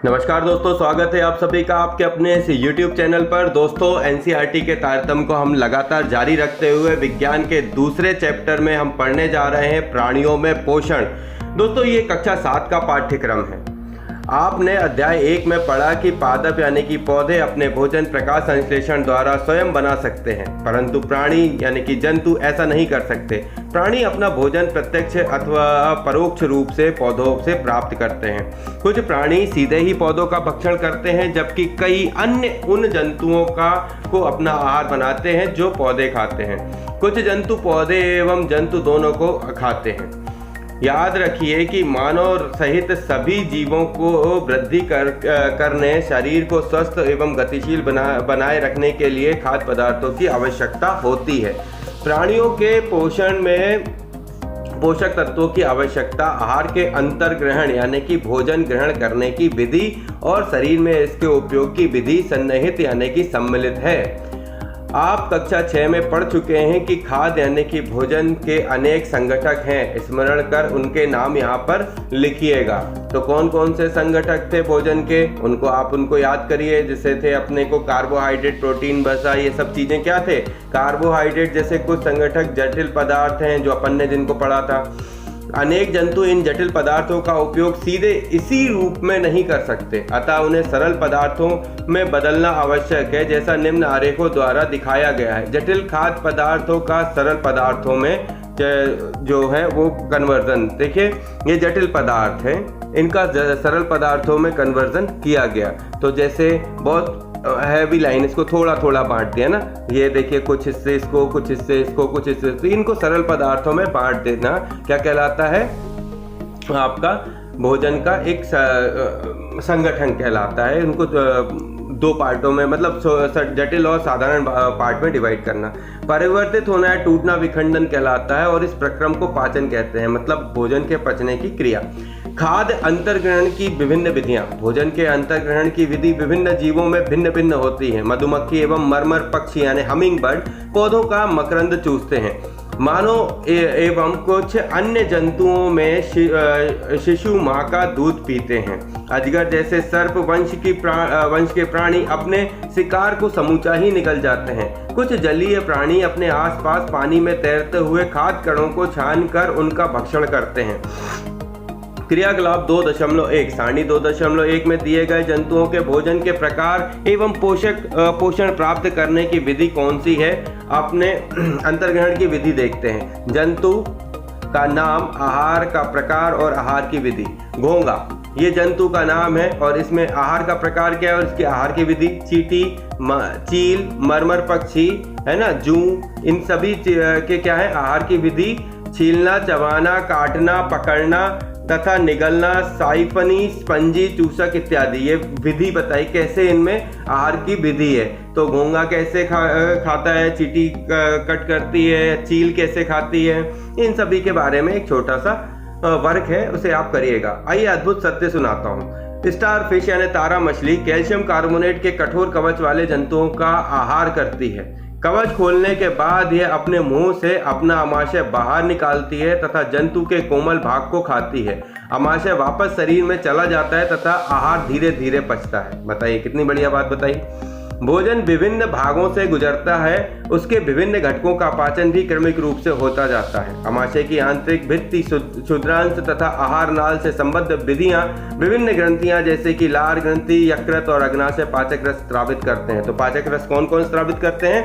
नमस्कार दोस्तों, स्वागत है आप सभी का आपके अपने इस YouTube चैनल पर। दोस्तों, एनसीईआरटी के तारतम्य को हम लगातार जारी रखते हुए विज्ञान के दूसरे चैप्टर में हम पढ़ने जा रहे हैं प्राणियों में पोषण। दोस्तों, ये कक्षा 7 का पाठ्यक्रम है। आपने अध्याय 1 में पढ़ा कि पादप यानी कि पौधे अपने भोजन प्रकाश संश्लेषण द्वारा स्वयं बना सकते हैं, परंतु प्राणी यानी कि जंतु ऐसा नहीं कर सकते। प्राणी अपना भोजन प्रत्यक्ष अथवा परोक्ष रूप से पौधों से प्राप्त करते हैं। कुछ प्राणी सीधे ही पौधों का भक्षण करते हैं, जबकि कई अन्य उन जंतुओं को अपना आहार बनाते हैं जो पौधे खाते हैं। कुछ जंतु पौधे एवं जंतु दोनों को खाते हैं। याद रखिए कि मानव सहित सभी जीवों को वृद्धि करने, शरीर को स्वस्थ एवं गतिशील बनाए रखने के लिए खाद्य पदार्थों की आवश्यकता होती है। प्राणियों के पोषण में पोषक तत्वों की आवश्यकता आहार के अंतर्ग्रहण यानी कि भोजन ग्रहण करने की विधि और शरीर में इसके उपयोग की विधि सन्निहित यानी कि सम्मिलित है। आप कक्षा 6 में पढ़ चुके हैं कि खाद्य यानी कि भोजन के अनेक संगठक हैं। स्मरण कर उनके नाम यहाँ पर लिखिएगा। तो कौन कौन से संगठक थे भोजन के, उनको याद करिए। जैसे थे अपने को कार्बोहाइड्रेट, प्रोटीन, वसा, ये सब चीज़ें क्या थे। कार्बोहाइड्रेट जैसे कुछ संगठक जटिल पदार्थ हैं जो अपन ने जिनको पढ़ा था। अनेक जंतु इन जटिल पदार्थों का उपयोग सीधे इसी रूप में नहीं कर सकते, अतः उन्हें सरल पदार्थों में बदलना आवश्यक है, जैसा निम्न आरेखों द्वारा दिखाया गया है। जटिल खाद्य पदार्थों का सरल पदार्थों में जो है वो कन्वर्जन, देखिए ये जटिल पदार्थ हैं, इनका सरल पदार्थों में कन्वर्जन किया गया। तो जैसे बहुत हैवी लाइन, इसको थोड़ा थोड़ा बांट दिया ना, ये देखिए कुछ हिस्से इसको, कुछ हिस्से इसको, कुछ हिस्से, तो इनको सरल पदार्थों में बांट देना क्या कहलाता है, आपका भोजन का एक संगठन कहलाता है। उनको दो पार्टों में, मतलब जटिल और साधारण पार्ट में डिवाइड करना। परिवर्तित होना है टूटना विखंडन कहलाता है, और इस प्रक्रम को पाचन कहते हैं, मतलब भोजन के पचने की क्रिया। खाद्य अंतर्ग्रहण की विभिन्न विधियां। भोजन के अंतर्ग्रहण की विधि विभिन्न जीवों में भिन्न भिन्न होती है। मधुमक्खी एवं मरमर पक्षी यानी हमिंग बर्ड पौधों का मकरंद चूसते हैं। मानव एवं कुछ अन्य जंतुओं में शिशु माँ का दूध पीते हैं। अजगर जैसे सर्प वंश के प्राणी अपने शिकार को समूचा ही निगल जाते हैं। कुछ जलीय प्राणी अपने आसपास पानी में तैरते हुए खाद्य कणों को छानकर उनका भक्षण करते हैं। क्रियाकलाप 2.1 सारणी 2.1 में दिए गए जंतुओं के भोजन के प्रकार एवं पोषण प्राप्त करने की विधि कौन सी है, अपने अंतर्ग्रहण की विधि देखते हैं। जंतु का नाम, आहार का प्रकार और आहार की विधि। घोंगा ये जंतु का नाम है और इसमें आहार का प्रकार क्या है और इसकी आहार की विधि। चींटी, चील, मरमर पक्षी है ना, जू, इन सभी के क्या है आहार की विधि। छीलना, चबाना, काटना, पकड़ना तथा निगलना, साइफनी, स्पंजी, चूसक इत्यादि, ये विधि बताई कैसे इनमें आहार की विधि है। तो घोंगा कैसे खाता है, चींटी कट करती है, चील कैसे खाती है, इन सभी के बारे में एक छोटा सा वर्क है, उसे आप करिएगा। आइए अद्भुत सत्य सुनाता हूँ। स्टार फिश यानी तारा मछली कैल्शियम कार्बोनेट के कठोर कवच वाले जंतुओं का आहार करती है। कवच खोलने के बाद यह अपने मुंह से अपना अमाशय बाहर निकालती है तथा जंतु के कोमल भाग को खाती है। अमाशय वापस शरीर में चला जाता है तथा आहार धीरे धीरे पचता है। बताइए कितनी बढ़िया बात बताई। भोजन विभिन्न भागों से गुजरता है, उसके विभिन्न घटकों का पाचन भी क्रमिक रूप से होता जाता है। अमाशय की आंतरिक भित्ति, क्षुद्रांश तथा आहार नाल से संबद्ध विधियां विभिन्न ग्रंथियां जैसे कि लार ग्रंथि, यकृत और अग्नाशय पाचक रस स्रावित करते हैं। तो पाचक रस कौन कौन स्रावित करते हैं,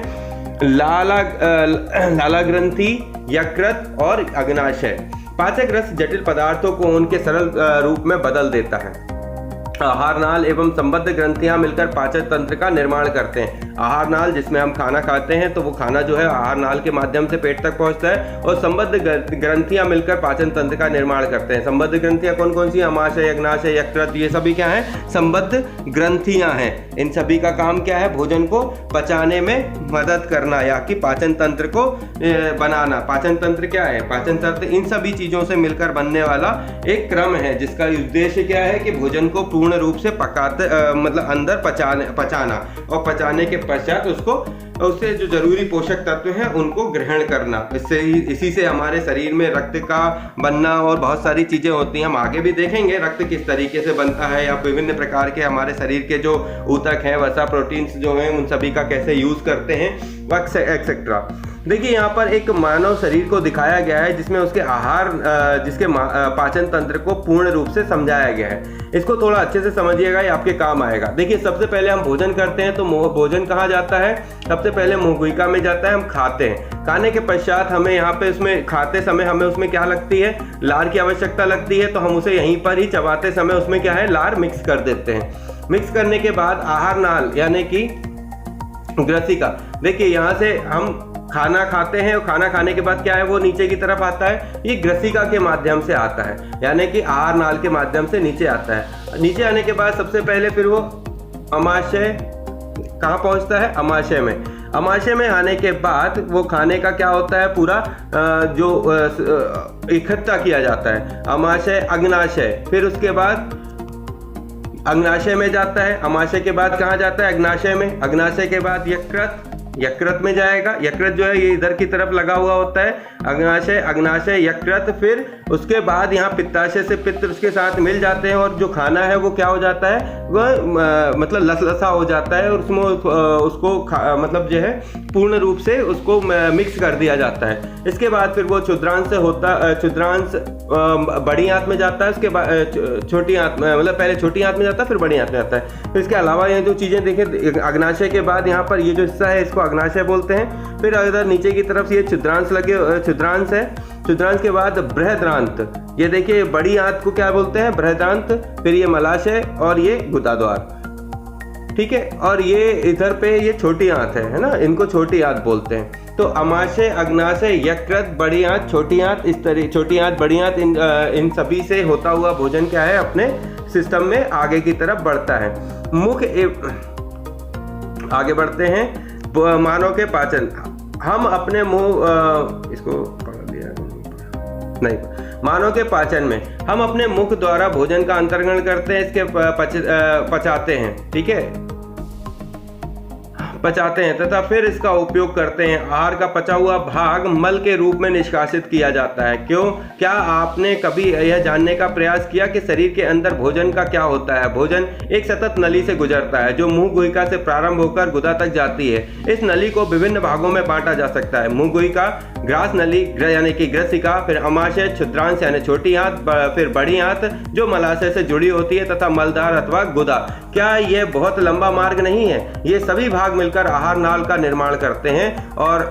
लाला ग्रंथि, यकृत और अग्नाशय। पाचक रस जटिल पदार्थों को उनके सरल रूप में बदल देता है। आहार नाल एवं संबद्ध ग्रंथियां मिलकर पाचन तंत्र का निर्माण करते हैं। आहार नाल जिसमें हम खाना खाते हैं, तो वो खाना जो है आहार नाल के माध्यम से पेट तक पहुंचता है, और संबद्ध ग्रंथियां मिलकर पाचन तंत्र का निर्माण करते हैं। संबद्ध ग्रंथियां कौन कौन सी, अमाशय, अग्नाशय, यकृत, ये सभी क्या है, संबद्ध ग्रंथियां हैं। इन सभी का काम क्या है, भोजन को पचाने में मदद करना या कि पाचन तंत्र को बनाना। पाचन तंत्र क्या है, पाचन तंत्र इन सभी चीजों से मिलकर बनने वाला एक क्रम है जिसका उद्देश्य क्या है कि भोजन को पूर्ण रूप से पकाते मतलब अंदर पचाना और पचाने के पश्चात उससे जो जरूरी पोषक तत्व हैं उनको ग्रहण करना। इसी से हमारे शरीर में रक्त का बनना और बहुत सारी चीज़ें होती हैं। हम आगे भी देखेंगे रक्त किस तरीके से बनता है या विभिन्न प्रकार के हमारे शरीर के जो ऊतक हैं, वसा, प्रोटीन्स जो हैं, उन सभी का कैसे यूज़ करते हैं एक्सेट्रा। देखिए यहाँ पर एक मानव शरीर को दिखाया गया है जिसमें उसके आहार जिसके पाचन तंत्र को पूर्ण रूप से समझाया गया है। इसको थोड़ा अच्छे से समझिएगा, ये आपके काम आएगा। देखिए सबसे पहले हम भोजन करते हैं तो भोजन कहाँ जाता है? सबसे पहले मुंह गुहिका में जाता है, हम खाते हैं। खाने के पश्चात हमें यहाँ पे उसमें खाते समय हमें उसमें क्या लगती है? लार की आवश्यकता लगती है, तो हम उसे यहीं पर ही चबाते समय उसमें क्या है? लार मिक्स कर देते हैं। मिक्स करने के बाद आहार नाल यानी कि ग्रसिका, देखिए यहाँ से हम खाना खाते हैं और खाना खाने के बाद क्या है वो नीचे की तरफ आता है, ये ग्रसिका के माध्यम से आता है, यानी कि आहार नाल के माध्यम से नीचे आता है। नीचे आने के बाद सबसे पहले फिर वो अमाशय कहाँ पहुँचता है? अमाशय में। अमाशय में आने के बाद वो खाने का क्या होता है? पूरा जो इकट्ठा किया जाता है। अमाशय, अग्नाशय, फिर उसके बाद अग्नाशय में जाता है। अमाशय के बाद कहाँ जाता है? अग्नाशय में। अग्नाशय के बाद यकृत, यकृत में जाएगा। यकृत जो है ये इधर की तरफ लगा हुआ होता है। अग्नाशय, अग्नाशय, यकृत, फिर उसके बाद यहाँ पित्ताशय से पित्त उसके साथ मिल जाते हैं और जो खाना है वो क्या हो जाता है? वह मतलब लसलसा हो जाता है और उसमें उसको मतलब जो है पूर्ण रूप से उसको मिक्स कर दिया जाता है। इसके बाद फिर वो क्षुद्रांश से होता क्षुद्रांश बड़ी आंत में जाता है, उसके बाद छोटी आंत में, मतलब पहले छोटी आंत में जाता है फिर बड़ी आंत में जाता है। तो इसके अलावा ये जो चीज़ें देखें, अग्नाशय के बाद यहाँ पर ये जो हिस्सा है इसको अग्नाशय बोलते हैं। फिर अगर नीचे की तरफ ये क्षुद्रांश क्षुद्रांश है। क्षुद्रांश के बाद बृहदांत, ये देखिए बड़ी आंत को क्या बोलते हैं? बृहदांत। फिर ये मलाशय और ये गुदाद्वार, ठीक है। और ये इधर पे ये छोटी आंत है ना, इनको छोटी आंत बोलते हैं। तो अमाशय, अग्नाशय, यकृत, बड़ी आंत, छोटी आंत, इस तरह छोटी आंत, बड़ी आंत, इन सभी से होता हुआ भोजन क्या है? अपने सिस्टम में आगे की तरफ बढ़ता है। आगे बढ़ते हैं मानव के पाचन। हम अपने मुंह इसको पढ़ दिया नहीं, मानव के पाचन में हम अपने मुख द्वारा भोजन का अंतर्ग्रहण करते हैं, इसके पचाते हैं, ठीक है, पचाते हैं तथा फिर इसका उपयोग करते हैं। आहार का पचा हुआ भाग मल के रूप में निष्कासित किया जाता है। क्यों? क्या आपने कभी यह जानने का प्रयास किया कि शरीर के अंदर भोजन का क्या होता है? भोजन एक सतत नली से गुजरता है जो मुंह गुहिका से प्रारंभ होकर गुदा तक जाती है। इस नली को विभिन्न भागों में बांटा जा सकता है। मुंह गुहिका, ग्रास नली यानी कि ग्रसिका, फिर अमाशय, क्षुद्रांश यानी छोटी आंत, फिर बड़ी आंत जो मलाशय से जुड़ी होती है, तथा मलदार अथवा गुदा। क्या यह बहुत लंबा मार्ग नहीं है? ये सभी भाग मिलकर आहार नाल का निर्माण करते हैं और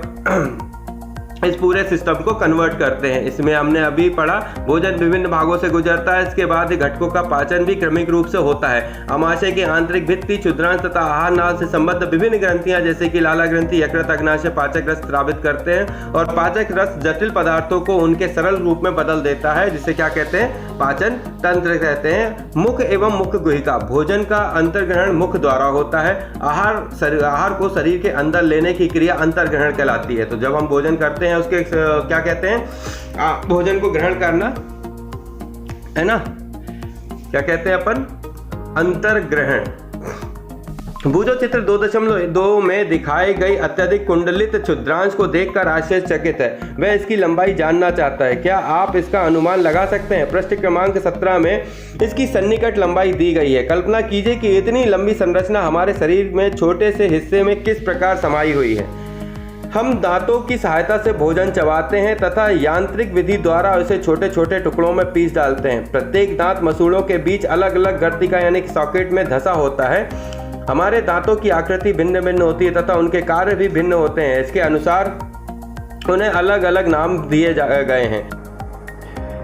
इस पूरे सिस्टम को कन्वर्ट करते हैं। इसमें हमने अभी पढ़ा भोजन विभिन्न भागों से गुजरता है। इसके बाद घटकों का पाचन भी क्रमिक रूप से होता है। अमाशय की आंतरिक भित्ति, क्षुद्रांश तथा आहार नाल से संबद्ध विभिन्न ग्रंथियां जैसे कि लाला ग्रंथि, यकृत, अग्नाशय पाचक रस स्रावित करते हैं और पाचक रस जटिल पदार्थों को उनके सरल रूप में बदल देता है, जिसे क्या कहते हैं? पाचन तंत्र कहते हैं। मुख एवं मुख गुहिका, भोजन का अंतर्ग्रहण मुख द्वारा होता है। आहार को शरीर के अंदर लेने की क्रिया अंतर्ग्रहण कहलाती है। तो जब हम भोजन करते हैं उसके क्या कहते हैं? भोजन को ग्रहण करना है ना, क्या कहते हैं अपन? अंतर्ग्रहण। भुजो चित्र 2.2 में दिखाई गई अत्यधिक कुंडलित क्षुद्रांश को देखकर आश्चर्यचकित है। वह इसकी लंबाई जानना चाहता है। क्या आप इसका अनुमान लगा सकते हैं? पृष्ठ क्रमांक 17 में इसकी सन्निकट लंबाई दी गई है। कल्पना कीजिए कि इतनी लंबी संरचना हमारे शरीर में छोटे से हिस्से में किस प्रकार समाई हुई है। हम दांतों की सहायता से भोजन चबाते हैं तथा यांत्रिक विधि द्वारा इसे छोटे छोटे टुकड़ों में पीस डालते हैं। प्रत्येक दांत मसूड़ों के बीच अलग अलग गर्तिका यानी कि सॉकेट में धंसा होता है। हमारे दांतों की आकृति भिन्न भिन्न होती है तथा उनके कार्य भी भिन्न होते हैं। इसके अनुसार उन्हें अलग अलग नाम दिए गए हैं।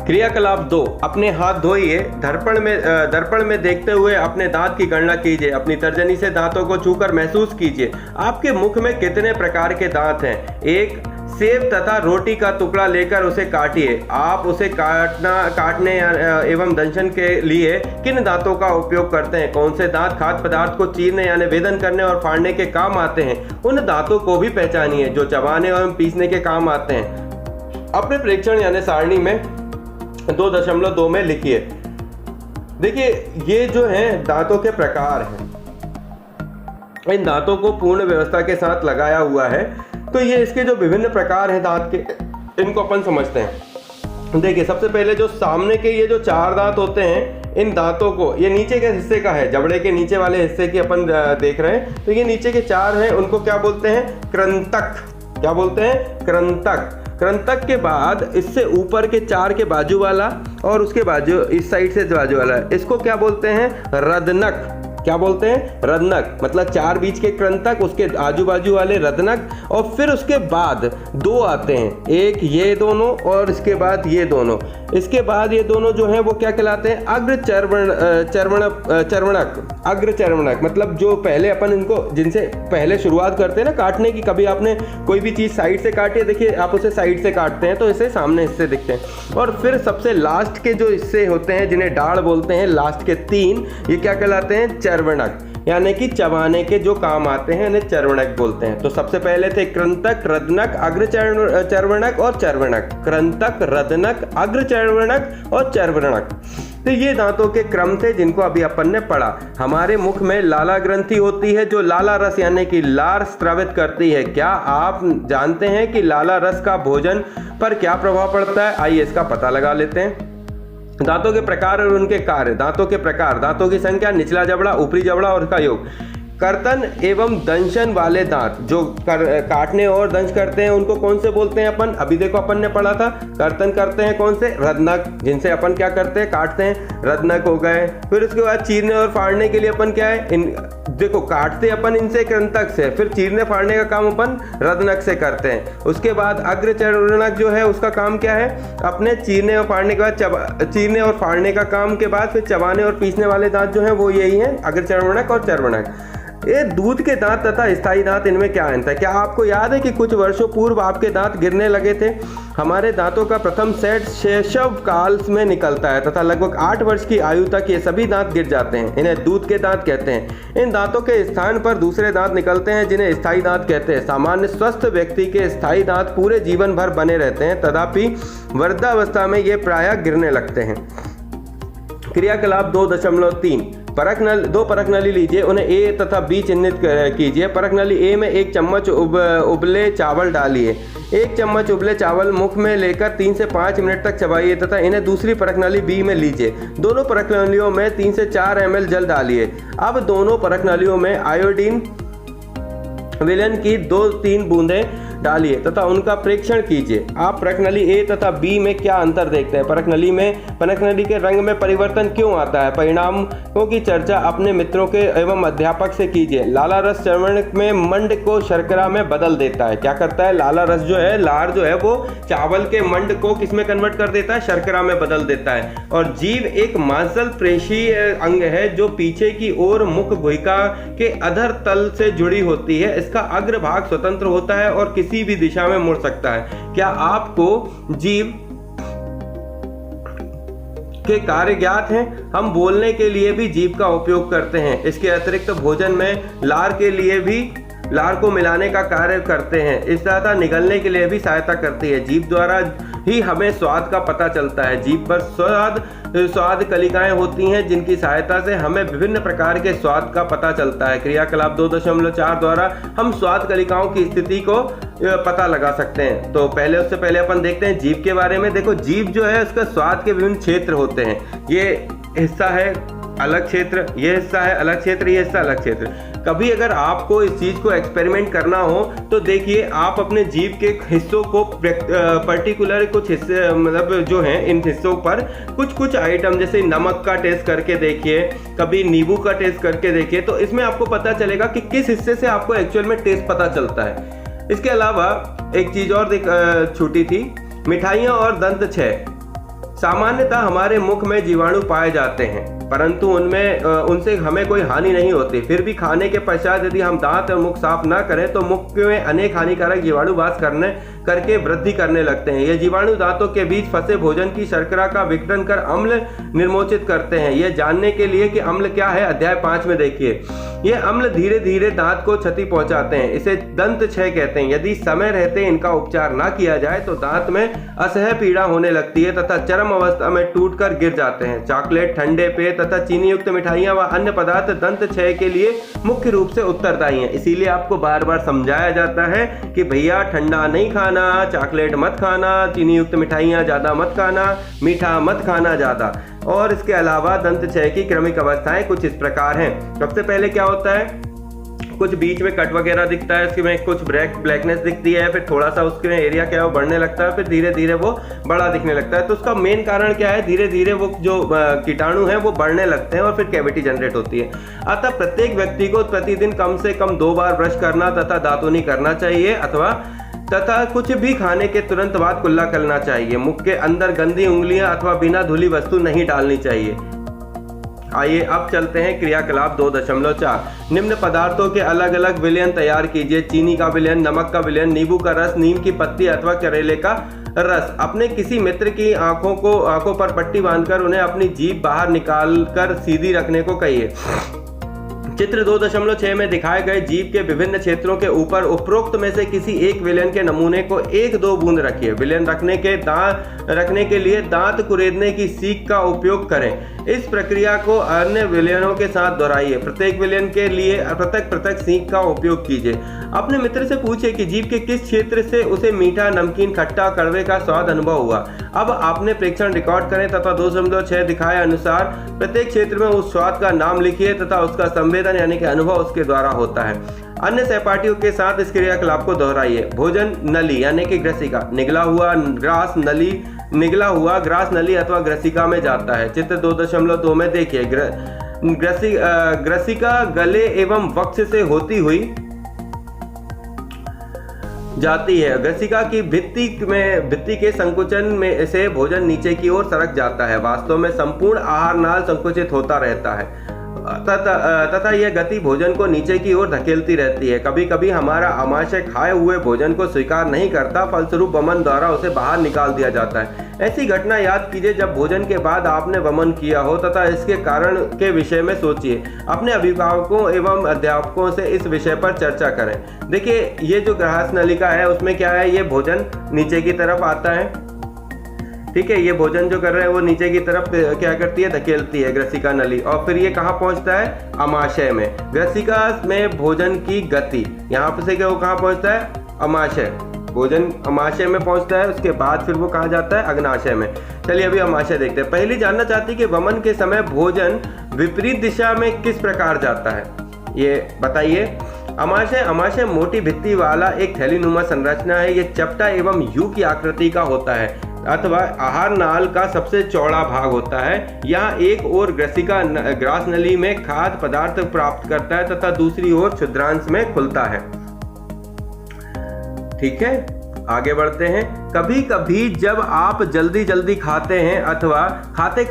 क्रियाकलाप 2, अपने हाथ धोइए। दर्पण में देखते हुए अपने दांत की गणना कीजिए। अपनी तर्जनी से दांतों को छूकर महसूस कीजिए। आपके मुख में कितने प्रकार के दांत हैं? 1, सेब तथा रोटी का टुकड़ा लेकर उसे काटिए। आप उसे काटने एवं दंशन के लिए किन दांतों का उपयोग करते हैं? कौन से दांत खाद्य पदार्थ को चीरने यानी भेदन करने और फाड़ने के काम आते हैं? उन दांतों को भी पहचानिए जो चबाने एवं पीसने के काम आते हैं। अपने प्रेक्षण यानी सारणी में 2.2 में लिखिए। देखिए ये जो है दांतों के प्रकार हैं, इन दांतों को पूर्ण व्यवस्था के साथ लगाया हुआ है। तो ये इसके जो विभिन्न प्रकार हैं दांत के, इनको अपन समझते हैं। देखिए सबसे पहले जो सामने के ये जो 4 दांत होते हैं, इन दांतों को, ये नीचे के हिस्से का है, जबड़े के नीचे वाले हिस्से की अपन देख रहे हैं। तो ये नीचे के 4 हैं, उनको क्या बोलते हैं? कृंतक। क्या बोलते हैं? कृंतक। कृंतक के बाद इससे ऊपर के 4 के बाजू वाला और उसके बाजू इस साइड से बाजू वाला, इसको क्या बोलते हैं? रदनक। क्या बोलते हैं? रदनक। मतलब 4 बीच के कृंतक, उसके आजू बाजू वाले रदनक, और फिर उसके बाद 2 आते हैं, एक ये दोनों और इसके बाद ये दोनों। इसके बाद ये दोनों जो हैं वो क्या कहलाते हैं? अग्र चर्वणक। अग्र चर्वणक मतलब जो पहले अपन इनको, जिनसे पहले शुरुआत करते हैं ना काटने की, कभी आपने कोई भी चीज़ साइड से काटी है, देखिए आप उसे साइड से काटते हैं तो इसे सामने हिस्से दिखते हैं। और फिर सबसे लास्ट के जो हिस्से होते हैं, जिन्हें डाढ़ बोलते हैं, लास्ट के 3, ये क्या कहलाते हैं? चर्वणक, यानी कि चबाने के जो काम आते हैं इन्हें चर्वणक बोलते हैं। तो सबसे पहले थे कृंतक, रदनक, अग्र चर्वणक और चर्वणक। कृंतक, रदनक, अग्र चर्वणक और चर्वणक। तो ये दांतों के क्रम थे जिनको अभी अपन ने पढ़ा। हमारे मुख में लाला ग्रंथि होती है जो लाला रस यानी कि लार स्रावित करती है। क्या आप जानते हैं कि लाला रस का भोजन पर क्या प्रभाव पड़ता है? आइए इसका पता लगा लेते हैं। दांतों के प्रकार और उनके कार्य। दांतों के प्रकार, दांतों की संख्या, निचला जबड़ा, ऊपरी जबड़ा और उसका योग। कर्तन एवं दंशन वाले दांत, जो काटने और दंश करते हैं, उनको कौन से बोलते हैं अपन? अभी देखो अपन ने पढ़ा था, कर्तन करते हैं कौन से? रदनक, जिनसे अपन क्या करते हैं? काटते हैं, रदनक हो गए। फिर उसके बाद चीरने और फाड़ने के लिए अपन क्या है? देखो काटते अपन इनसे कृंतक से, फिर चीरने फाड़ने का काम अपन रदनक से करते हैं। उसके बाद अग्र चर्वणक जो है उसका काम क्या है? अपने चीरने और फाड़ने के बाद चीरने और फाड़ने का काम के बाद फिर चबाने और पीसने वाले दांत जो हैं वो यही हैं, अग्र चर्वणक और चर्वणक। ये दूध के दांत तथा स्थायी दांत, इनमें क्या अंतर है? क्या आपको याद है कि कुछ वर्षों पूर्व आपके दांत गिरने लगे थे? हमारे दांतों का प्रथम सेट शैशव काल में निकलता है तथा लगभग 8 वर्ष की आयु तक ये सभी दांत गिर जाते हैं। इन्हें दूध के दांत कहते हैं। इन दांतों के स्थान पर दूसरे दांत निकलते हैं जिन्हें स्थायी दांत कहते हैं। सामान्य स्वस्थ व्यक्ति के स्थायी दांत पूरे जीवन भर बने रहते हैं, तथापि वृद्धावस्था में ये प्रायः गिरने लगते हैं। क्रियाकलाप 2.3। दो परख नली लीजिए, उन्हें ए तथा बी चिन्हित कीजिए। परख नली ए में 1 चम्मच उबले चावल डालिए। 1 चम्मच उबले चावल मुख में लेकर 3 से 5 मिनट तक चबाइए तथा इन्हें दूसरी परख नली बी में लीजिए। दोनों परख नलियों में 3 से 4 ml जल डालिए। अब दोनों परख नलियों में आयोडीन विलयन की 2-3 बूंदें डालिए तथा उनका परीक्षण कीजिए। आप परख नली ए तथा बी में क्या अंतर देखते हैं? परख नली के रंग में परिवर्तन क्यों आता है? परिणामों की चर्चा अपने मित्रों के एवं अध्यापक से कीजिए। लाला रस चर्वणक में मंड को शर्करा में बदल देता है। क्या करता है? लाला रस जो है, लार जो है वो चावल के मंड को किस में कन्वर्ट कर देता है? शर्करा में बदल देता है। और जीभ एक मांसल प्रेषीय अंग है जो पीछे की ओर मुख गुहिका के अधर तल से जुड़ी होती है। इसका अग्र भाग स्वतंत्र होता है और किसी भी दिशा में मुड़ सकता है। क्या आपको जीभ के कार्य ज्ञात हैं? हम बोलने के लिए भी जीभ का उपयोग करते हैं। इसके अतिरिक्त भोजन में लार के लिए भी लार को मिलाने का कार्य करते हैं। इस तरह निगलने के लिए भी सहायता करती है। जीभ द्वारा ही हमें स्वाद का पता चलता है। जीभ पर स्वाद कलिकाएं होती हैं जिनकी सहायता से हमें विभिन्न प्रकार के स्वाद का पता चलता है। क्रियाकलाप 2.4 द्वारा हम स्वाद कलिकाओं की स्थिति को पता लगा सकते हैं। तो उससे पहले अपन देखते हैं जीभ के बारे में। देखो जीभ जो है उसका स्वाद के विभिन्न क्षेत्र होते हैं। ये हिस्सा है अलग क्षेत्र, ये हिस्सा है अलग क्षेत्र, ये हिस्सा अलग क्षेत्र। कभी अगर आपको इस चीज़ को एक्सपेरिमेंट करना हो तो देखिए आप अपने जीभ के हिस्सों को पर्टिकुलर कुछ हिस्से मतलब जो हैं इन हिस्सों पर कुछ आइटम जैसे नमक का टेस्ट करके देखिए, कभी नींबू का टेस्ट करके देखिए, तो इसमें आपको पता चलेगा कि किस हिस्से से आपको एक्चुअल में टेस्ट पता चलता है। इसके अलावा एक चीज़ और छूटी थी, मिठाइयाँ और दंत क्षय। सामान्यतः हमारे मुख में जीवाणु पाए जाते हैं परंतु उनसे हमें कोई हानि नहीं होती। फिर भी खाने के पश्चात यदि हम दांत और मुख साफ न करें तो मुख में अनेक हानिकारक जीवाणु वास करके वृद्धि करने लगते हैं। ये जीवाणु दांतों के बीच फंसे भोजन की शर्करा का विघटन कर अम्ल निर्मोचित करते हैं। यह जानने के लिए कि अम्ल क्या है अध्याय 5 में देखिए। ये अम्ल धीरे धीरे दांत को क्षति पहुंचाते हैं, इसे दंत क्षय कहते हैं। यदि समय रहते इनका उपचार ना किया जाए तो दांत में असह्य पीड़ा होने लगती है तथा चरम अवस्था में टूटकर गिर जाते हैं। चॉकलेट, ठंडे पेय तथा चीनी युक्त मिठाइयाँ व अन्य पदार्थ दंत क्षय के लिए मुख्य रूप से उत्तरदायी हैं। इसीलिए आपको बार बार समझाया जाता है कि भैया ठंडा नहीं खाना, चॉकलेट मत खाना, चीनी युक्त मिठाइयाँ ज़्यादा मत खाना, मीठा मत खाना ज़्यादा। और इसके अलावा दंत क्षय की क्रमिक अवस्थाएं कुछ इस प्रकार हैं। सबसे पहले क्या होता है, कुछ बीच में कट वगैरह दिखता है, उसके में कुछ ब्लैकनेस दिखती है, फिर थोड़ा सा उसके एरिया क्या है वो बढ़ने लगता है, फिर धीरे धीरे वो बड़ा दिखने लगता है। तो उसका मेन कारण क्या है, धीरे धीरे वो जो कीटाणु हैं वो बढ़ने लगते हैं और फिर कैविटी जनरेट होती है। अतः प्रत्येक व्यक्ति को प्रतिदिन कम से कम 2 बार ब्रश करना तथा दातुनी करना चाहिए तथा कुछ भी खाने के तुरंत बाद कुल्ला करना चाहिए। मुख के अंदर गंदी उंगलियां अथवा बिना धुली वस्तु नहीं डालनी चाहिए। आइए अब चलते हैं क्रियाकलाप 2.4। निम्न पदार्थों के अलग अलग विलयन तैयार कीजिए। चीनी का विलयन, नमक का विलयन, नींबू का रस, नीम की पत्ती अथवा करेले का रस। अपने किसी मित्र की आंखों पर पट्टी बांधकर उन्हें अपनी जीभ बाहर निकालकर सीधी रखने को कहिए। चित्र 2.6 में दिखाए गए जीभ के विभिन्न क्षेत्रों के ऊपर उपरोक्त में से किसी एक विलयन के नमूने को 1-2 बूंद रखिए। विलयन रखने के लिए दांत कुरेदने की सीख का उपयोग करें। इस प्रक्रिया को अन्य विलयनों के साथ दोहराइए। प्रत्येक विलयन के लिए पृथक सीख का उपयोग कीजिए। अपने मित्र से पूछिए कि जीभ के किस क्षेत्र से उसे मीठा, नमकीन, खट्टा, कड़वे का स्वाद अनुभव हुआ। अब आपने प्रेक्षण रिकॉर्ड करें तथा 2.6 दिखाए अनुसार प्रत्येक क्षेत्र में उस स्वाद का नाम लिखिए तथा उसका संवेदन यानी कि अनुभव उसके द्वारा होता है। अन्य सहपाठियों के साथ इस क्रियाकलाप को दोहराइए। भोजन नली यानी कि ग्रसिका, निगला हुआ ग्रास नली अथवा ग्रसिका में जाता है। चित्र 2.2 में देखिए, ग्रसिका गले एवं वक्ष से होती हुई जाती है। ग्रसिका की भित्ति के संकुचन में से भोजन नीचे की ओर सरक जाता है। वास्तव में संपूर्ण आहार नाल संकुचित होता रहता है तथा यह गति भोजन को नीचे की ओर धकेलती रहती है। कभी कभी हमारा आमाशय खाए हुए भोजन को स्वीकार नहीं करता, फलस्वरूप वमन द्वारा उसे बाहर निकाल दिया जाता है। ऐसी घटना याद कीजिए जब भोजन के बाद आपने वमन किया हो तथा इसके कारण के विषय में सोचिए। अपने अभिभावकों एवं अध्यापकों से इस विषय पर चर्चा करें। देखिए, ये जो ग्रास नलिका है उसमें क्या है, ये भोजन नीचे की तरफ आता है। ठीक है, ये भोजन जो कर रहे हैं वो नीचे की तरफ क्या करती है, धकेलती है ग्रसिका नली, और फिर ये कहाँ पहुंचता है, अमाशय में। ग्रसिका में भोजन की गति यहाँ से क्या, वो कहाँ पहुंचता है, अमाशय। भोजन अमाशय में पहुंचता है, उसके बाद फिर वो कहाँ जाता है, अग्नाशय में। चलिए अभी अमाशय देखते हैं। पहली जानना चाहती कि वमन के समय भोजन विपरीत दिशा में किस प्रकार जाता है, ये बताइए। अमाशय मोटी भित्ति वाला एक थैलीनुमा संरचना है। ये चपटा एवं यू की आकृति का होता है अथवा आहार नाल का सबसे चौड़ा भाग होता है। यहाँ एक ओर ग्रसिका ग्रास नली में खाद्य पदार्थ प्राप्त करता है तथा दूसरी ओर क्षुद्रांश में खुलता है। ठीक है, आगे बढ़ते हैं। कभी कभी जब आप जल्दी खाते हैं अथवा खाते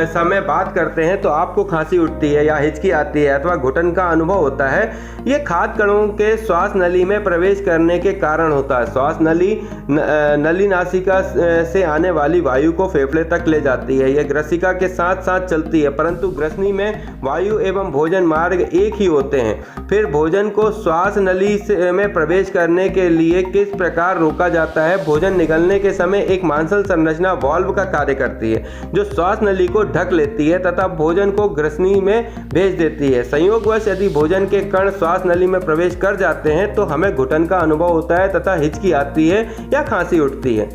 समय बात करते हैं तो आपको खांसी उठती है या हिचकी आती है अथवा घुटन का अनुभव होता है। ये खाद्य कणों के श्वास नली में प्रवेश करने के कारण होता है। श्वास नली नासिका से आने वाली वायु को फेफड़े तक ले जाती है। यह ग्रसिका के साथ साथ चलती है, परंतु ग्रसनी में वायु एवं भोजन मार्ग एक ही होते हैं। फिर भोजन को श्वास नली में प्रवेश करने के लिए किस प्रकार रोका जाता है। भोजन निकलने के समय एक मांसल संरचना वाल्व का कार्य करती है जो श्वास नली को ढक लेती है तथा भोजन को ग्रसनी में भेज देती है। संयोगवश यदि भोजन के कण श्वास नली में प्रवेश कर जाते हैं तो हमें घुटन का अनुभव होता है तथा हिचकी आती है या खांसी उठती है।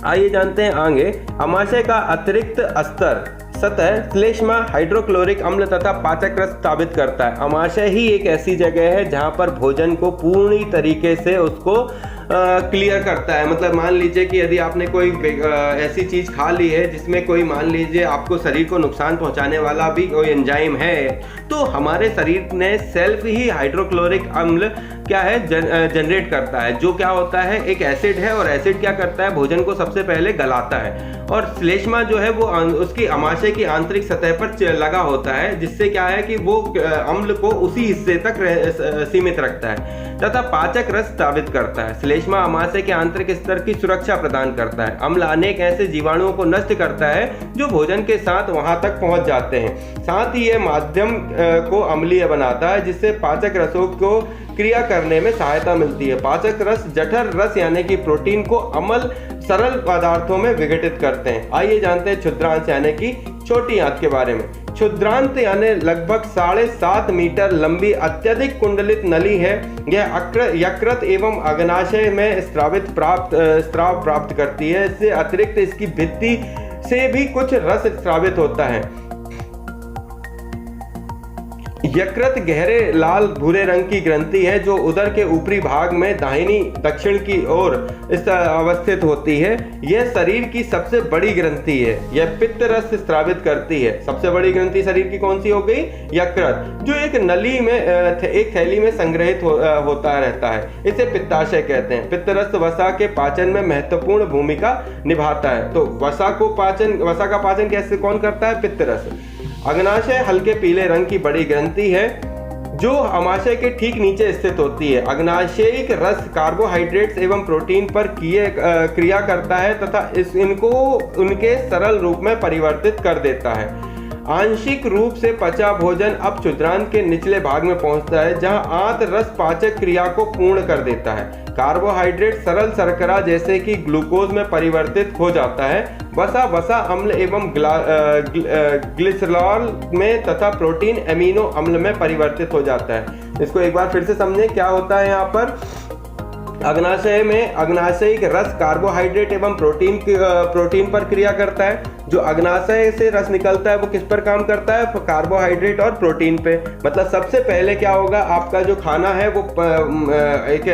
आइए जानते हैं आगे। अमाशय का अतिरिक्त स्तर सतह श्लेष्मा, हाइड्रोक्लोरिक अम्ल तथा पाचक रस स्थापित करता है। अमाशय ही एक ऐसी जगह है जहां पर भोजन को पूर्ण तरीके से उसको क्लियर करता है। मतलब मान लीजिए कि यदि आपने कोई ऐसी चीज़ खा ली है जिसमें कोई मान लीजिए आपको शरीर को नुकसान पहुंचाने वाला भी कोई एंजाइम है, तो हमारे शरीर ने सेल्फ ही हाइड्रोक्लोरिक अम्ल क्या है जनरेट करता है, जो क्या होता है एक एसिड है, और एसिड क्या करता है भोजन को सबसे पहले गलाता है। और श्लेष्मा जो है वो उसकी अमाशय की आंतरिक सतह पर लगा होता है, जिससे क्या है कि वो अम्ल को उसी हिस्से तक सीमित रखता है तथा पाचक रस स्थापित करता है। श्लेष्मा अमाशय के आंतरिक स्तर की सुरक्षा प्रदान करता है। अम्ल अनेक ऐसे जीवाणुओं को नष्ट करता है जो भोजन के साथ वहां तक पहुंच जाते हैं। साथ ही यह माध्यम को अम्लीय बनाता है, जिससे पाचक रसों को क्रिया करने में सहायता मिलती है। पाचक रस जठर रस यानी कि प्रोटीन को अम्ल सरल पदार्थों में विघटित करते हैं। आइए जानते हैं क्षुद्रांश यानी कि छोटी आंत के बारे में। क्षुद्रांत यानी लगभग 7.5 मीटर लंबी अत्यधिक कुंडलित नली है। यह यकृत एवं अग्नाशय में स्राव प्राप्त करती है। इससे अतिरिक्त इसकी भित्ति से भी कुछ रस स्रावित होता है। यकृत गहरे लाल भूरे रंग की ग्रंथि है जो उदर के ऊपरी भाग में दाहिनी दक्षिण की ओर अवस्थित होती है। यह शरीर की सबसे बड़ी ग्रंथि है। यह पित्त रस स्रावित करती है। सबसे बड़ी ग्रंथि शरीर की कौन सी हो गई? यकृत, जो एक नली में एक थैली में संग्रहित होता रहता है। इसे पित्ताशय कहते हैं। पित्त रस वसा के पाचन में महत्वपूर्ण भूमिका निभाता है। तो वसा का पाचन कैसे कौन करता है? पित्त रस। अग्नाशय हल्के पीले रंग की बड़ी ग्रंथि है जो आमाशय के ठीक नीचे स्थित होती है। अग्नाशयिक रस कार्बोहाइड्रेट्स एवं प्रोटीन पर क्रिया करता है तथा इनको उनके सरल रूप में परिवर्तित कर देता है। आंशिक रूप से पचा भोजन अब क्षुद्रांत के निचले भाग में पहुंचता है जहां आंत रस पाचक क्रिया को पूर्ण कर देता है। कार्बोहाइड्रेट सरल शर्करा जैसे कि ग्लूकोज में परिवर्तित हो जाता है। वसा अम्ल एवं ग्लिसरॉल में तथा प्रोटीन एमिनो अम्ल में परिवर्तित हो जाता है। इसको एक बार फिर से समझें, क्या होता है यहाँ पर? अग्नाशय में अग्नाशयिक रस कार्बोहाइड्रेट एवं प्रोटीन पर क्रिया करता है। जो अग्नाशय से रस निकलता है वो किस पर काम करता है? कार्बोहाइड्रेट और प्रोटीन पे। मतलब सबसे पहले क्या होगा, आपका जो खाना है वो एक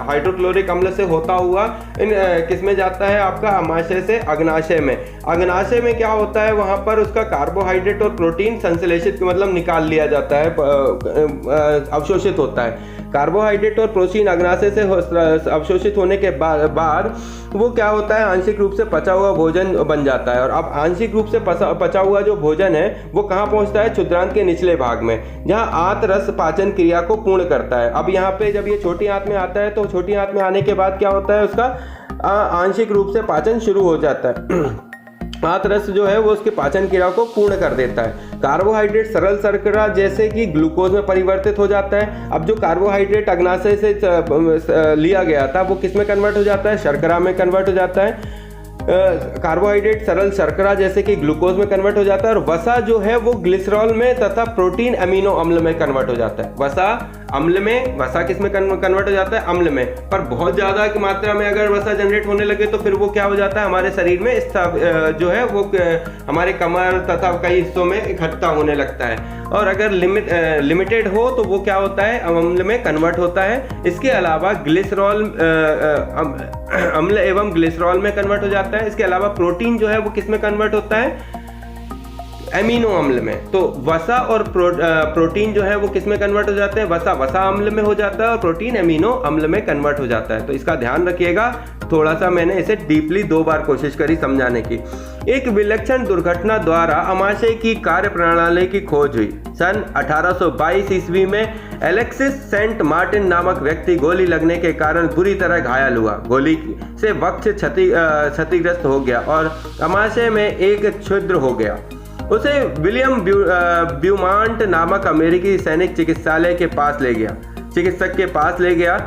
हाइड्रोक्लोरिक अम्ल से होता हुआ किस में जाता है? आपका आमाशय से अग्नाशय में। अग्नाशय में क्या होता है? वहाँ पर उसका कार्बोहाइड्रेट और प्रोटीन संश्लेषित मतलब निकाल लिया जाता है, अवशोषित होता है। कार्बोहाइड्रेट और प्रोटीन अग्नाशय से अवशोषित होने के बाद वो क्या होता है? आंशिक रूप से पचा हुआ भोजन बन जाता है। और अब आंशिक रूप से पचा हुआ जो भोजन है वो कहाँ पहुंचता है? क्षुद्रांत के निचले भाग में, जहां आंत रस पाचन क्रिया को पूर्ण करता है। अब यहाँ पे जब ये छोटी आंत में आता है तो छोटी आंत में आने के बाद क्या होता है? उसका आंशिक रूप से पाचन शुरू हो जाता है। आंत रस जो है वो उसके पाचन क्रिया को पूर्ण कर देता है। कार्बोहाइड्रेट सरल शर्करा जैसे कि ग्लूकोज में परिवर्तित हो जाता है। अब जो कार्बोहाइड्रेट अग्नाशय से लिया गया था वो किस में कन्वर्ट हो जाता है? शर्करा में कन्वर्ट हो जाता है। कार्बोहाइड्रेट सरल शर्करा जैसे कि ग्लूकोज में कन्वर्ट हो जाता है। और वसा जो है वो ग्लिसरॉल में तथा प्रोटीन अमीनो अम्ल में कन्वर्ट हो जाता है। वसा किस में कन्वर्ट हो जाता है? अम्ल में। पर बहुत ज्यादा की मात्रा में अगर वसा जनरेट होने लगे तो फिर वो क्या हो जाता है? हमारे शरीर में जो है वो हमारे कमर तथा कई हिस्सों में इकट्ठा होने लगता है। और अगर लिमिटेड हो तो वो क्या होता है? अम्ल में कन्वर्ट होता है। इसके अलावा ग्लिसरॉल अम्ल एवं ग्लिसरॉल में कन्वर्ट हो जाता है। इसके अलावा प्रोटीन जो है वो किस में कन्वर्ट होता है? एमिनो अम्ल में। तो वसा और प्रोटीन जो है वो किस में कन्वर्ट हो जाते हैं? वसा अम्ल में हो जाता है और प्रोटीन एमिनो अम्ल में कन्वर्ट हो जाता है। तो इसका ध्यान रखिएगा। थोड़ा सा मैंने इसे डीपली 2 बार कोशिश करी समझाने की। एक विलक्षण दुर्घटना द्वारा आमाशय की कार्य प्रणाली की खोज हुई। सन 1822 ईस्वी में एलेक्सिस सेंट मार्टिन नामक व्यक्ति गोली लगने के कारण बुरी तरह घायल हुआ। गोली से वक्ष क्षतिग्रस्त हो गया और आमाशय में एक छिद्र हो गया। उसे विलियम ब्यूमांट नामक अमेरिकी सैनिक चिकित्सक के पास ले गया।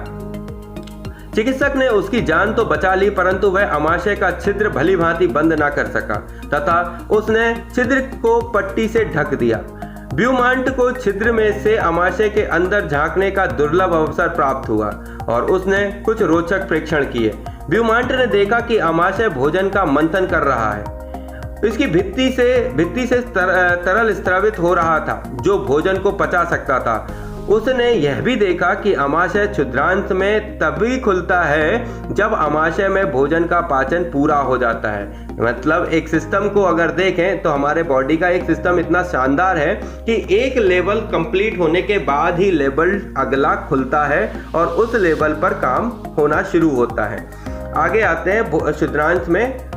चिकित्सक ने उसकी जान तो बचा ली परंतु वह आमाशय का छिद्र भली भांति बंद ना कर सका तथा उसने छिद्र को पट्टी से ढक दिया। ब्यूमांट को छिद्र में से आमाशय के अंदर झांकने का दुर्लभ अवसर प्राप्त हुआ और उसने कुछ रोचक परीक्षण किए। ब्यूमांट ने देखा कि आमाशय भोजन का मंथन कर रहा है। इसकी भित्ति से तरल स्रावित हो रहा था जो भोजन को पचा सकता था। उसने यह भी देखा कि आमाशय क्षुद्रांत में तभी खुलता है जब आमाशय में भोजन का पाचन पूरा हो जाता है। मतलब एक सिस्टम को अगर देखें तो हमारे बॉडी का एक सिस्टम इतना शानदार है कि एक लेवल कंप्लीट होने के बाद ही लेवल अगला खुलता है और उस लेवल पर काम होना शुरू होता है। आगे आते हैं क्षुद्रांत में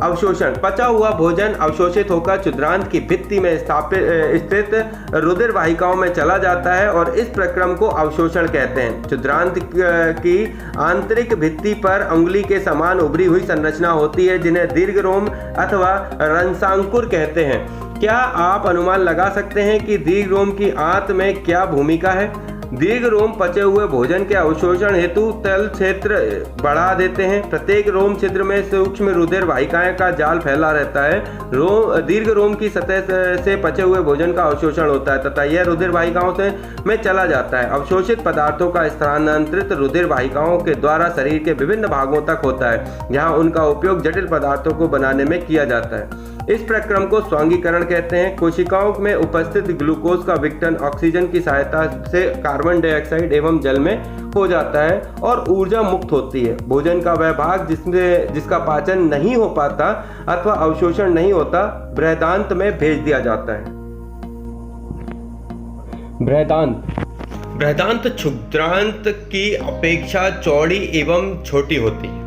अवशोषण। पचा हुआ भोजन अवशोषित होकर क्षुद्रांत की भित्ति में स्थित रुधिर वाहिकाओं में चला जाता है और इस प्रक्रम को अवशोषण कहते हैं। क्षुद्रांत की आंतरिक भित्ति पर अंगुली के समान उभरी हुई संरचना होती है जिन्हें दीर्घरोम अथवा रंसांकुर कहते हैं। क्या आप अनुमान लगा सकते हैं कि दीर्घरोम की आंत में क्या भूमिका है? दीर्घ रोम पचे हुए भोजन के अवशोषण हेतु तल क्षेत्र बढ़ा देते हैं। प्रत्येक रोम छिद्र में सूक्ष्म रुधिर वाहिकाएं का जाल फैला रहता है। दीर्घ रोम की सतह से पचे हुए भोजन का अवशोषण होता है तथा यह रुधिर वाहिकाओं में चला जाता है। अवशोषित पदार्थों का स्थानांतरित रुधिर वाहिकाओं के द्वारा शरीर के विभिन्न भागों तक होता है, जहां उनका उपयोग जटिल पदार्थों को बनाने में किया जाता है। इस प्रक्रम को स्वांगीकरण कहते हैं। कोशिकाओं में उपस्थित ग्लूकोज का विघटन ऑक्सीजन की सहायता से कार्बन डाइऑक्साइड एवं जल में हो जाता है और ऊर्जा मुक्त होती है। भोजन का वह भाग जिसका पाचन नहीं हो पाता अथवा अवशोषण नहीं होता, बृहदांत में भेज दिया जाता है। बृहदांत क्षुद्रांत की अपेक्षा चौड़ी एवं छोटी होती है।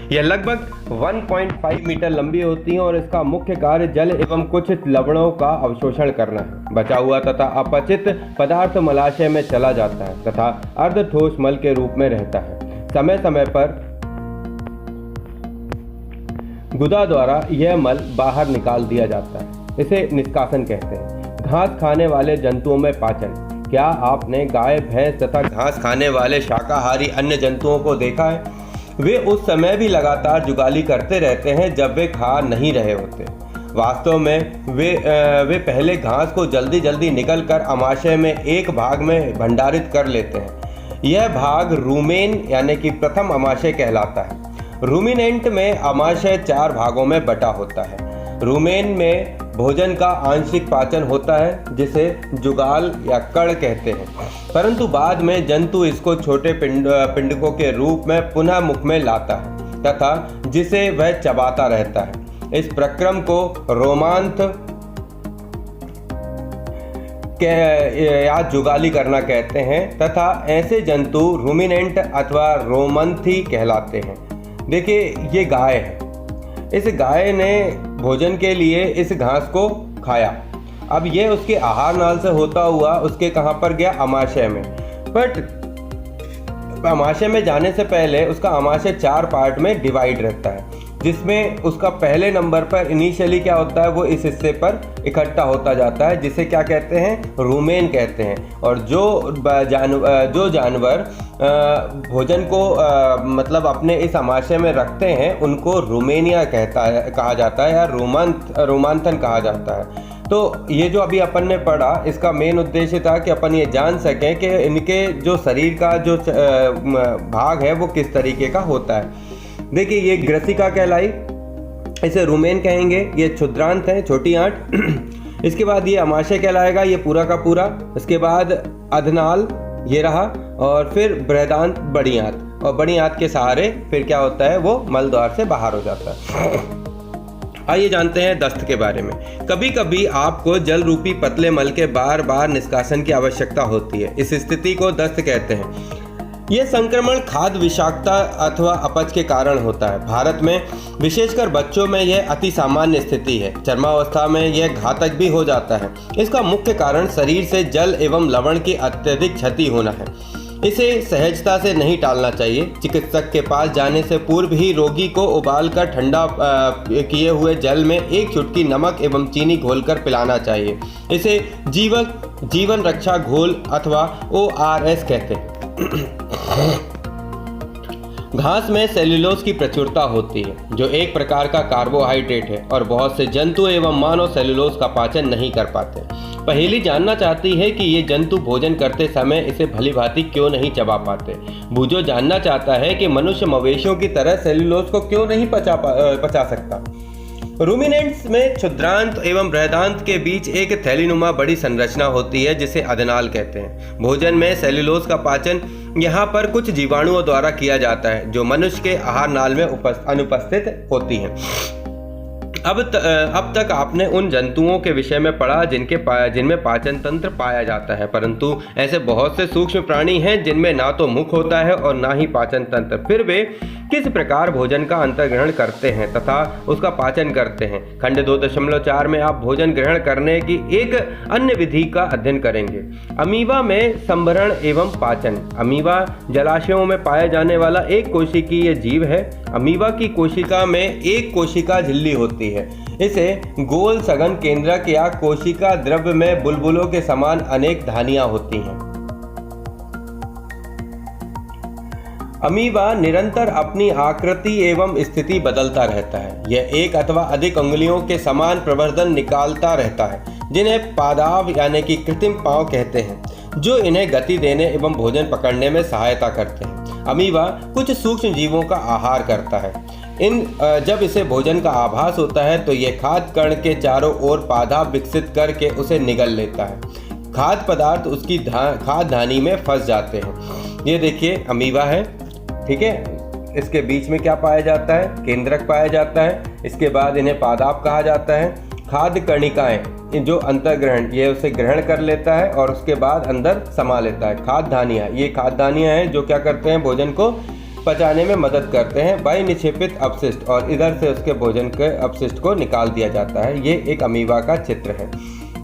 यह लगभग 1.5 मीटर लंबी होती है और इसका मुख्य कार्य जल एवं कुछ लवणों का अवशोषण करना है। बचा हुआ तथा अपचित पदार्थ मलाशय में चला जाता है तथा अर्ध ठोस मल के रूप में रहता है। समय समय पर गुदा द्वारा यह मल बाहर निकाल दिया जाता है। इसे निष्कासन कहते हैं। घास खाने वाले जंतुओं में पाचन। क्या आपने गाय, भैंस तथा घास खाने वाले शाकाहारी अन्य जंतुओं को देखा है? वे उस समय भी लगातार जुगाली करते रहते हैं जब वे खा नहीं रहे होते। वास्तव में वे पहले घास को जल्दी जल्दी निकल कर अमाशय में एक भाग में भंडारित कर लेते हैं। यह भाग रूमेन यानी कि प्रथम अमाशय कहलाता है। रूमिनेंट में अमाशय 4 भागों में बटा होता है। रूमेन में भोजन का आंशिक पाचन होता है जिसे जुगाल या कड़ कहते हैं, परंतु बाद में जंतु इसको छोटे पिंडकों के रूप में पुनः मुख में लाता है तथा जिसे वह चबाता रहता है। इस प्रक्रम को रोमांथ या जुगाली करना कहते हैं तथा ऐसे जंतु रूमिनेंट अथवा रोमंथी कहलाते हैं। देखिए, ये गाय है। इस गाय ने भोजन के लिए इस घास को खाया। अब ये उसके आहार नाल से होता हुआ उसके कहाँ पर गया? अमाशय में। बट अमाशय में जाने से पहले उसका अमाशय 4 पार्ट में डिवाइड रहता है, जिसमें उसका पहले नंबर पर इनिशियली क्या होता है, वो इस हिस्से पर इकट्ठा होता जाता है जिसे क्या कहते हैं? रूमेन कहते हैं। और जो जानवर भोजन को मतलब अपने इस अमाशय में रखते हैं उनको रूमेनिया कहा जाता है या रोमांथन कहा जाता है। तो ये जो अभी अपन ने पढ़ा, इसका मेन उद्देश्य था कि अपन ये जान सकें कि इनके जो शरीर का जो भाग है वो किस तरीके का होता है। देखिए, ये ग्रसिका कहलाई, इसे रूमेन कहेंगे। ये क्षुद्रांत है, छोटी आंत। इसके बाद ये अमाशय कहलाएगा, ये पूरा का पूरा। इसके बाद अधनाल ये रहा, और फिर बृहदांत, बड़ी आंत। और बड़ी आंत के सहारे फिर क्या होता है, वो मल द्वार से बाहर हो जाता है। आइए जानते हैं दस्त के बारे में। कभी कभी आपको जल रूपी पतले मल के बार बार निष्कासन की आवश्यकता होती है। इस स्थिति को दस्त कहते हैं। यह संक्रमण खाद्य विषाक्तता अथवा अपच के कारण होता है। भारत में विशेषकर बच्चों में यह अति सामान्य स्थिति है। चरमावस्था में यह घातक भी हो जाता है। इसका मुख्य कारण शरीर से जल एवं लवण की अत्यधिक क्षति होना है। इसे सहजता से नहीं टालना चाहिए। चिकित्सक के पास जाने से पूर्व ही रोगी को उबालकर ठंडा किए हुए जल में 1 चुटकी नमक एवं चीनी घोलकर पिलाना चाहिए। इसे जीवन रक्षा घोल अथवा ORS कहते हैं। घास में सेल्यूलोज की प्रचुरता होती है, जो एक प्रकार का कार्बोहाइड्रेट है, और बहुत से जंतु एवं मानव सेल्यूलोज का पाचन नहीं कर पाते। पहेली जानना चाहती है कि ये जंतु भोजन करते समय इसे भलीभांति क्यों नहीं चबा पाते। बूझो जानना चाहता है कि मनुष्य मवेशियों की तरह सेल्यूलोज को क्यों नहीं पचा सकता। रूमिनेंट्स में क्षुद्रांत एवं बृहदांत के बीच एक थैलीनुमा बड़ी संरचना होती है जिसे अधनाल कहते हैं। भोजन में सेल्यूलोज का पाचन यहाँ पर कुछ जीवाणुओं द्वारा किया जाता है जो मनुष्य के आहार नाल में अनुपस्थित होती हैं। अब तक आपने उन जंतुओं के विषय में पढ़ा जिनमें पाचन तंत्र पाया जाता है, परंतु ऐसे बहुत से सूक्ष्म प्राणी हैं जिनमें ना तो मुख होता है और ना ही पाचन तंत्र। फिर वे किस प्रकार भोजन का अंतर्ग्रहण करते हैं तथा उसका पाचन करते हैं। खंड 2.4 में आप भोजन ग्रहण करने की एक अन्य विधि का अध्ययन करेंगे। अमीबा में संभरण एवं पाचन। अमीबा जलाशयों में पाया जाने वाला एक कोशिकीय जीव है। अमीबा की कोशिका में एक कोशिका झिल्ली होती है। इसे गोल सघन केंद्रक या कोशिका द्रव्य में बुलबुलों के समान अनेक धानियां होती हैं। अमीबा निरंतर अपनी आकृति एवं स्थिति बदलता रहता है। यह एक अथवा अधिक उंगलियों के समान प्रवर्धन निकालता रहता है, जिन्हें पादाव यानी कि कृत्रिम पांव कहते हैं, जो इन्हें गति देने एवं भोजन पकड़ने में सहायता करते हैं। अमीबा कुछ सूक्ष्म जीवों का आहार करता है। जब इसे भोजन का आभास होता है तो ये खाद्य कण के चारों ओर पादाव विकसित करके उसे निगल लेता है। खाद्य पदार्थ उसकी खाद्य धानी में फंस जाते हैं। ये देखिए अमीबा है, ठीक है। इसके बीच में क्या पाया जाता है? केंद्रक पाया जाता है। इसके बाद इन्हें पादाव कहा जाता है। खाद्य कणिकाएं जो अंतर्ग्रहण, ये उसे ग्रहण कर लेता है और उसके बाद अंदर समा लेता है। खाद्य धानियाँ, ये खाद्य धानियाँ हैं जो क्या करते हैं? भोजन को पचाने में मदद करते हैं। बाई निक्षेपित अपशिष्ट, और इधर से उसके भोजन के अपशिष्ट को निकाल दिया जाता है। ये एक अमीबा का चित्र है।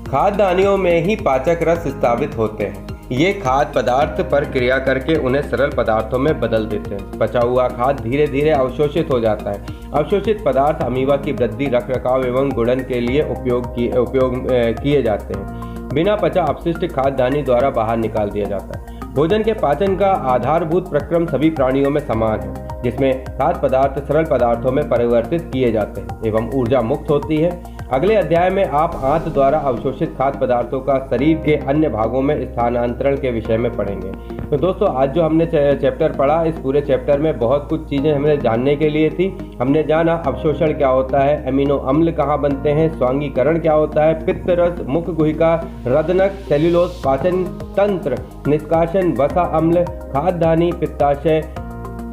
खाद्य धानियों में ही पाचक रस स्थापित होते हैं। ये खाद्य पदार्थ पर क्रिया करके उन्हें सरल पदार्थों में बदल देते हैं। पचा हुआ खाद्य धीरे धीरे अवशोषित हो जाता है। अवशोषित पदार्थ अमीबा की वृद्धि, रखरखाव एवं गुणन के लिए उपयोग किए जाते हैं। बिना पचा अपशिष्ट खाद्य धानी द्वारा बाहर निकाल दिया जाता है। भोजन के पाचन का आधारभूत प्रक्रम सभी प्राणियों में समान है, जिसमें खाद्य पदार्थ सरल पदार्थों में परिवर्तित किए जाते हैं एवं ऊर्जा मुक्त होती है। अगले अध्याय में आप आंत द्वारा अवशोषित खाद्य पदार्थों का शरीर के अन्य भागों में स्थानांतरण के विषय में पढ़ेंगे। तो दोस्तों, आज जो हमने चैप्टर पढ़ा, इस पूरे चैप्टर में बहुत कुछ चीज़ें हमें जानने के लिए थी। हमने जाना अवशोषण क्या होता है, अमीनो अम्ल कहाँ बनते हैं, स्वांगीकरण क्या होता है, पित्त रस, मुख गुहिका, रदनक, सेल्यूलोज, पाचन तंत्र, निष्कासन, वसा अम्ल, खाद्य धानी, पित्ताशय,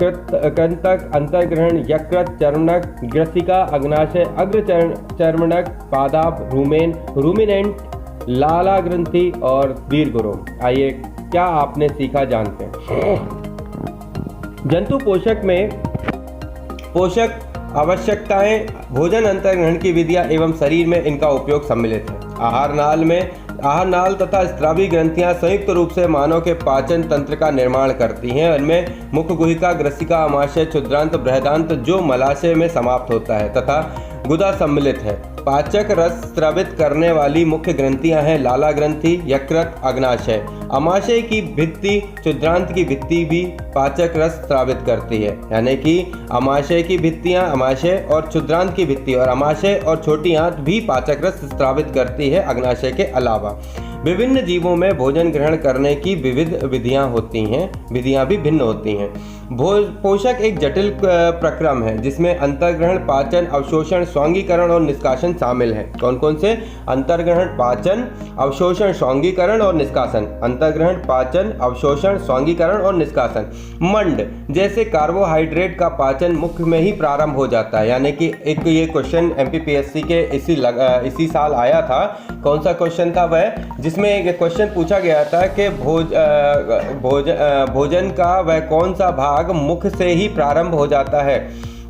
कृंतक, अंतर्ग्रहण, यकृत, चर्मनक, ग्रसिका, अग्नाशय, अग्र चर्मनक, पादाव, रूमिनेंट, लाला ग्रंथि और दीर्घरोम। आइए, क्या आपने सीखा जानते हैं। जंतु पोषक में पोषक आवश्यकताएं, भोजन अंतर्ग्रहण की विधियां एवं शरीर में इनका उपयोग सम्मिलित है। आहार नाल तथा स्रावी ग्रंथियां संयुक्त रूप से मानव के पाचन तंत्र का निर्माण करती हैं। इनमें मुख गुहिका, ग्रसिका, आमाशय, क्षुद्रांत, बृहदांत जो मलाशय में समाप्त होता है तथा गुदा सम्मिलित है। पाचक रस स्रावित करने वाली मुख्य ग्रंथियां हैं लाला ग्रंथि, यकृत, अग्नाशय। आमाशय की भित्ति, क्षुद्रांत की भित्ति भी पाचक रस स्रावित करती है, यानी कि आमाशय की भित्तियां, आमाशय और क्षुद्रांत की भित्ति और आमाशय और छोटी आंत भी पाचक रस स्रावित करती है, अग्नाशय के अलावा। विभिन्न जीवों में भोजन ग्रहण करने की विविध विधियां होती हैं, विधियां भी भिन्न होती हैं। पोषक एक जटिल प्रक्रम है जिसमें अंतर्ग्रहण, पाचन, अवशोषण, स्वांगीकरण और निष्कासन शामिल है। कौन कौन से? अंतर्ग्रहण, पाचन, अवशोषण, स्वांगीकरण और निष्कासन। अंतर्ग्रहण, पाचन, अवशोषण, स्वांगीकरण और निष्कासन। मंड, जैसे कार्बोहाइड्रेट का पाचन मुख में ही प्रारंभ हो जाता है, यानी कि एक ये क्वेश्चन MPPSC के इसी साल आया था। कौन सा क्वेश्चन था वह? जिसमें एक क्वेश्चन पूछा गया था कि भोजन का वह कौन सा भाग मुख से ही प्रारंभ हो जाता है।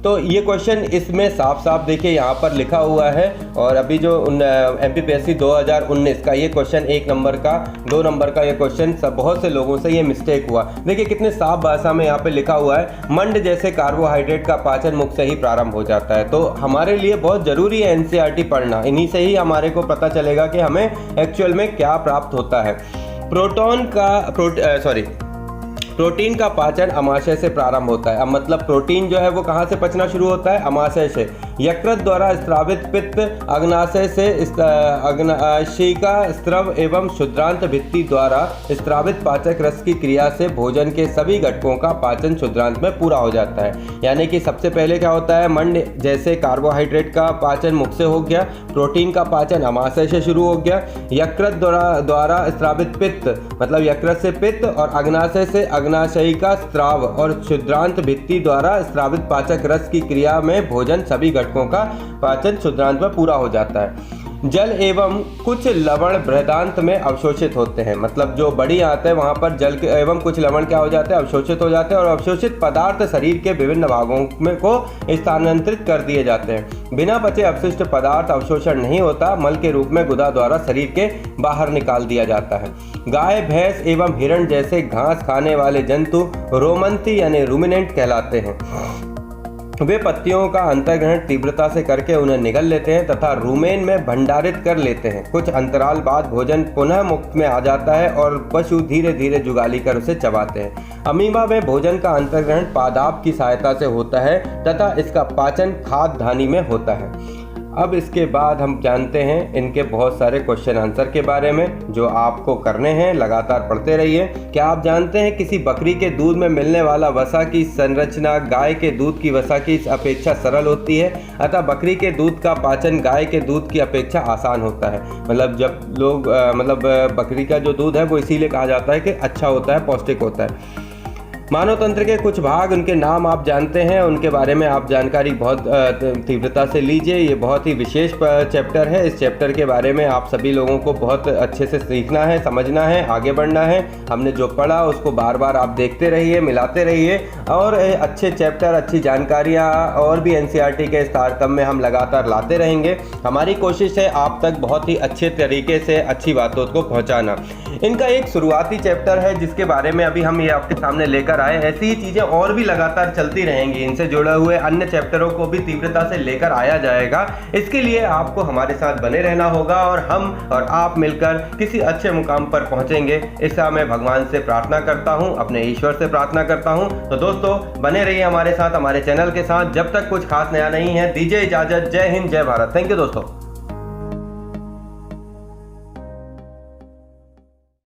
तो ये क्वेश्चन इसमें साफ साफ देखिए यहाँ पर लिखा हुआ है। और अभी जो MPPSC 2019 का ये क्वेश्चन 1 नंबर का, 2 नंबर का ये क्वेश्चन बहुत से लोगों से ये मिस्टेक हुआ। देखिए कितने साफ भाषा में यहाँ पे लिखा हुआ है, मंड जैसे कार्बोहाइड्रेट का पाचन मुख से ही प्रारंभ हो जाता है। तो हमारे लिए बहुत ज़रूरी है NCERT पढ़ना। इन्हीं से ही हमारे को पता चलेगा कि हमें एक्चुअल में क्या प्राप्त होता है। प्रोटीन का पाचन अमाशय से प्रारंभ होता है। अब मतलब प्रोटीन जो है वो कहाँ से पचना शुरू होता है? अमाशय से। यकृत द्वारा स्रावित पित्त, अग्नाशय से अग्नाशिका स्त्रव एवं क्षुद्रांत भित्ति द्वारा स्रावित पाचक रस की क्रिया से भोजन के सभी घटकों का पाचन क्षुद्रांत में पूरा हो जाता है। यानी कि सबसे पहले क्या होता है? मंड जैसे कार्बोहाइड्रेट का पाचन मुख से हो गया, प्रोटीन का पाचन अमाशय से शुरू हो गया, यकृत द्वारा स्रावित पित्त मतलब यकृत से पित्त और अग्नाशय से अग्नाशयिका स्राव और क्षुद्रांत भित्ति द्वारा स्रावित पाचक रस की क्रिया में भोजन सभी घटकों का पाचन क्षुद्रांत में पूरा हो जाता है। जल एवं कुछ लवण बृहदांत में अवशोषित होते हैं। मतलब जो बड़ी आंत है वहाँ पर जल एवं कुछ लवण क्या हो जाते हैं? अवशोषित हो जाते हैं। और अवशोषित पदार्थ शरीर के विभिन्न भागों में को स्थानांतरित कर दिए जाते हैं। बिना बचे अपशिष्ट पदार्थ अवशोषण नहीं होता, मल के रूप में गुदा द्वारा शरीर के बाहर निकाल दिया जाता है। गाय, भैंस एवं हिरण जैसे घास खाने वाले जंतु रोमंथी यानी रूमिनेंट कहलाते हैं। वे पत्तियों का अंतर्ग्रहण तीव्रता से करके उन्हें निगल लेते हैं तथा रूमेन में भंडारित कर लेते हैं। कुछ अंतराल बाद भोजन पुनः मुख में आ जाता है और पशु धीरे धीरे जुगाली कर उसे चबाते हैं। अमीबा में भोजन का अंतर्ग्रहण पादाप की सहायता से होता है तथा इसका पाचन खाद्य धानी में होता है। अब इसके बाद हम जानते हैं इनके बहुत सारे क्वेश्चन आंसर के बारे में जो आपको करने हैं, लगातार पढ़ते रहिए। क्या आप जानते हैं किसी बकरी के दूध में मिलने वाला वसा की संरचना गाय के दूध की वसा की अपेक्षा सरल होती है, अतः बकरी के दूध का पाचन गाय के दूध की अपेक्षा आसान होता है। मतलब जब लोग बकरी का जो दूध है वो इसीलिए कहा जाता है कि अच्छा होता है, पौष्टिक होता है। मानव तंत्र के कुछ भाग, उनके नाम आप जानते हैं, उनके बारे में आप जानकारी बहुत तीव्रता से लीजिए। ये बहुत ही विशेष चैप्टर है। इस चैप्टर के बारे में आप सभी लोगों को बहुत अच्छे से सीखना है, समझना है, आगे बढ़ना है। हमने जो पढ़ा उसको बार बार आप देखते रहिए, मिलाते रहिए और अच्छे चैप्टर, अच्छी जानकारियाँ और भी NCERT के इस तारतम्य में हम लगातार लाते रहेंगे। हमारी कोशिश है आप तक बहुत ही अच्छे तरीके से अच्छी बातों को पहुँचाना। इनका एक शुरुआती चैप्टर है जिसके बारे में अभी हम ये आपके सामने लेकर आए। ऐसी ही चीजें और भी लगातार चलती रहेंगी। इनसे जुड़े हुए अन्य चैप्टरों को भी तीव्रता से लेकर आया जाएगा। इसके लिए आपको हमारे साथ बने रहना होगा और हम और आप मिलकर किसी अच्छे मुकाम पर पहुंचेंगे। इसका मैं भगवान से प्रार्थना करता हूं, अपने ईश्वर से प्रार्थना करता हूं। तो दोस्तों बने रहिए हमारे साथ, हमारे चैनल के साथ। जब तक कुछ खास नया नहीं है, दीजिए इजाजत। जय हिंद, जय भारत। थैंक यू दोस्तों।